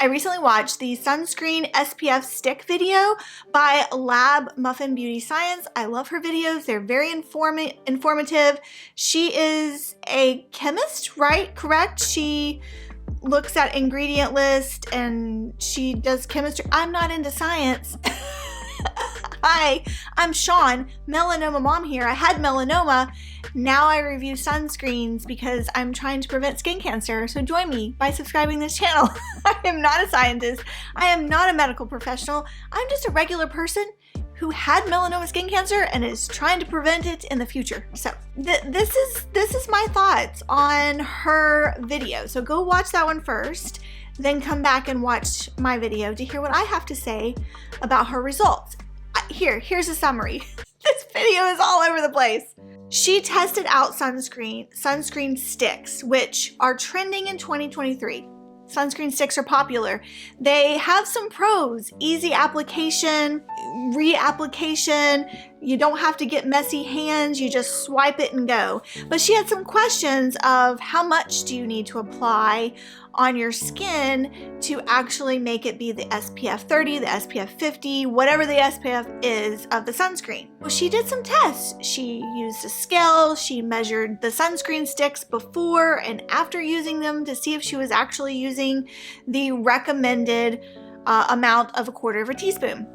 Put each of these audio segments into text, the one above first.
I recently watched the sunscreen SPF stick video by Lab Muffin Beauty Science. I love her videos. They're very informative. She is a chemist, right? Correct? She looks at ingredient list and she does chemistry. I'm not into science. Hi, I'm Sean, melanoma mom here. I had melanoma. Now I review sunscreens because I'm trying to prevent skin cancer. So join me by subscribing to this channel. I am not a scientist. I am not a medical professional. I'm just a regular person who had melanoma skin cancer and is trying to prevent it in the future. So this is my thoughts on her video. So go watch that one first, then come back and watch my video to hear what I have to say about her results. Here's a summary. This video is all over the place. She tested out sunscreen sticks, which are trending in 2023. Sunscreen sticks are popular. They have some pros: easy application, reapplication. You don't have to get messy hands. You just swipe it and go. But she had some questions of how much do you need to apply on your skin to actually make it be the SPF 30, the SPF 50, whatever the SPF is of the sunscreen. Well, she did some tests. She used a scale. She measured the sunscreen sticks before and after using them to see if she was actually using the recommended amount of 1/4 teaspoon.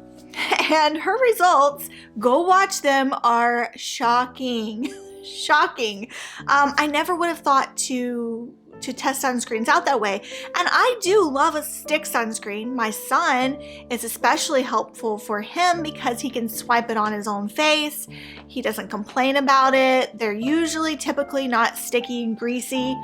And her results, go watch them, are shocking. Shocking. I never would have thought to test sunscreens out that way. And I do love a stick sunscreen. My son, is especially helpful for him because he can swipe it on his own face. He doesn't complain about it. They're usually typically not sticky and greasy.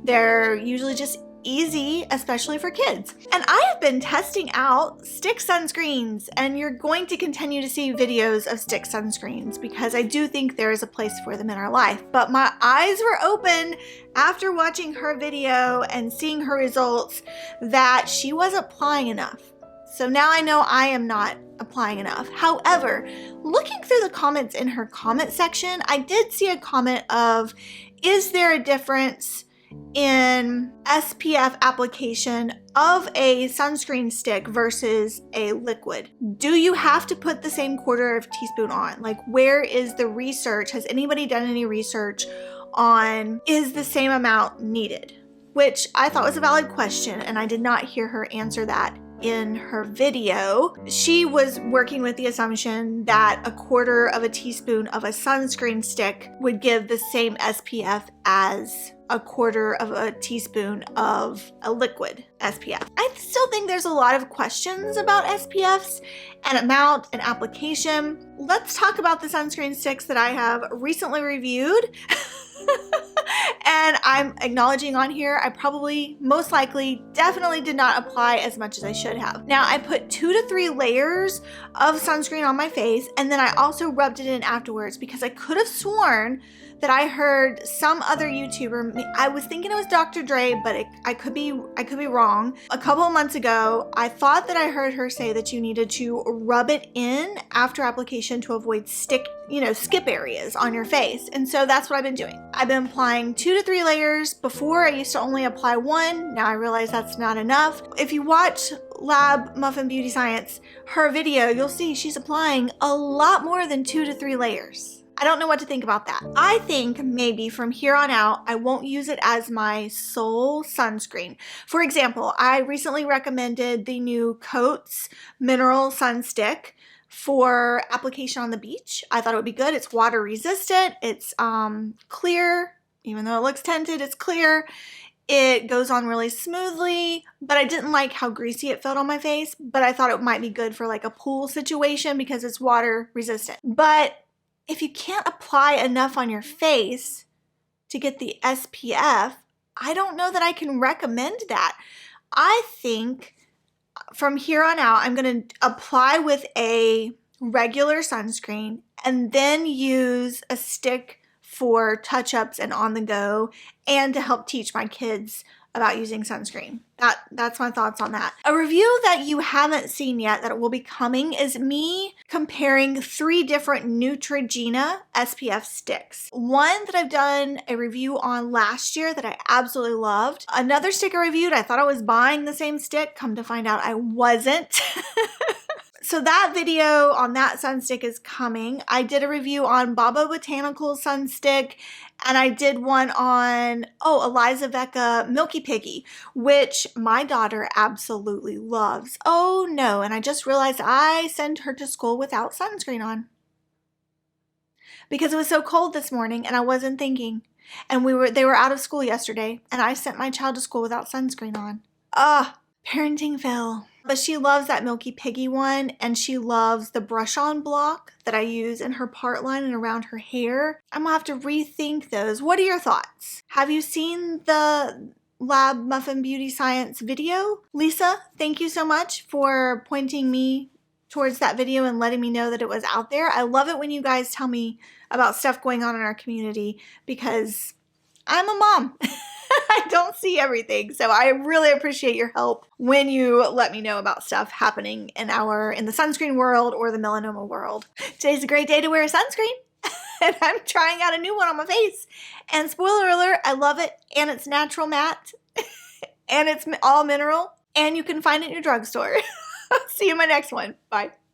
They're usually just easy, especially for kids. And I have been testing out stick sunscreens, and you're going to continue to see videos of stick sunscreens because I do think there is a place for them in our life. But my eyes were open after watching her video and seeing her results that she wasn't applying enough. So now I know I am not applying enough. However, looking through the comments in her comment section, I did see a comment of, is there a difference in SPF application of a sunscreen stick versus a liquid? Do you have to put the same 1/4 teaspoon on? Like, where is the research? Has anybody done any research on, is the same amount needed? Which I thought was a valid question, and I did not hear her answer that in her video. She was working with the assumption that a 1/4 teaspoon of a sunscreen stick would give the same SPF as a 1/4 teaspoon of a liquid SPF. I still think there's a lot of questions about SPFs and amount and application. Let's talk about the sunscreen sticks that I have recently reviewed. And I'm acknowledging on here, I probably, most likely, definitely did not apply as much as I should have. Now, I put 2 to 3 layers of sunscreen on my face, and then I also rubbed it in afterwards because I could have sworn that I heard some other YouTuber, I was thinking it was Dr. Dre, but I could be wrong. A couple of months ago, I thought that I heard her say that you needed to rub it in after application to avoid skip areas on your face. And so that's what I've been doing. I've been applying 2 to 3 layers. Before, I used to only apply 1. Now I realize that's not enough. If you watch Lab Muffin Beauty Science, her video, you'll see she's applying a lot more than 2 to 3 layers. I don't know what to think about that. I think maybe from here on out, I won't use it as my sole sunscreen. For example, I recently recommended the new Coats Mineral Sun Stick for application on the beach. I thought it would be good. It's water resistant. It's clear. Even though it looks tinted, it's clear. It goes on really smoothly, but I didn't like how greasy it felt on my face, but I thought it might be good for like a pool situation because it's water resistant. But if you can't apply enough on your face to get the SPF, I don't know that I can recommend that. I think from here on out, I'm going to apply with a regular sunscreen and then use a stick for touch-ups and on the go, and to help teach my kids about using sunscreen. That's my thoughts on that. A review that you haven't seen yet that will be coming is me comparing 3 different Neutrogena SPF sticks. One that I've done a review on last year that I absolutely loved. Another stick I reviewed, I thought I was buying the same stick. Come to find out I wasn't. So that video on that sunstick is coming. I did a review on Baba Botanicals sunstick, and I did one on, Eliza Vecca Milky Piggy, which my daughter absolutely loves. Oh no, and I just realized I sent her to school without sunscreen on. Because it was so cold this morning and I wasn't thinking. And they were out of school yesterday, and I sent my child to school without sunscreen on. Parenting fail. But she loves that Milky Piggy one, and she loves the brush-on block that I use in her part line and around her hair. I'm gonna have to rethink those. What are your thoughts? Have you seen the Lab Muffin Beauty Science video? Lisa, thank you so much for pointing me towards that video and letting me know that it was out there. I love it when you guys tell me about stuff going on in our community, because I'm a mom. I don't see everything, so I really appreciate your help when you let me know about stuff happening in the sunscreen world or the melanoma world. Today's a great day to wear a sunscreen, and I'm trying out a new one on my face. And spoiler alert, I love it, and it's natural matte, and it's all mineral, and you can find it in your drugstore. See you in my next one. Bye.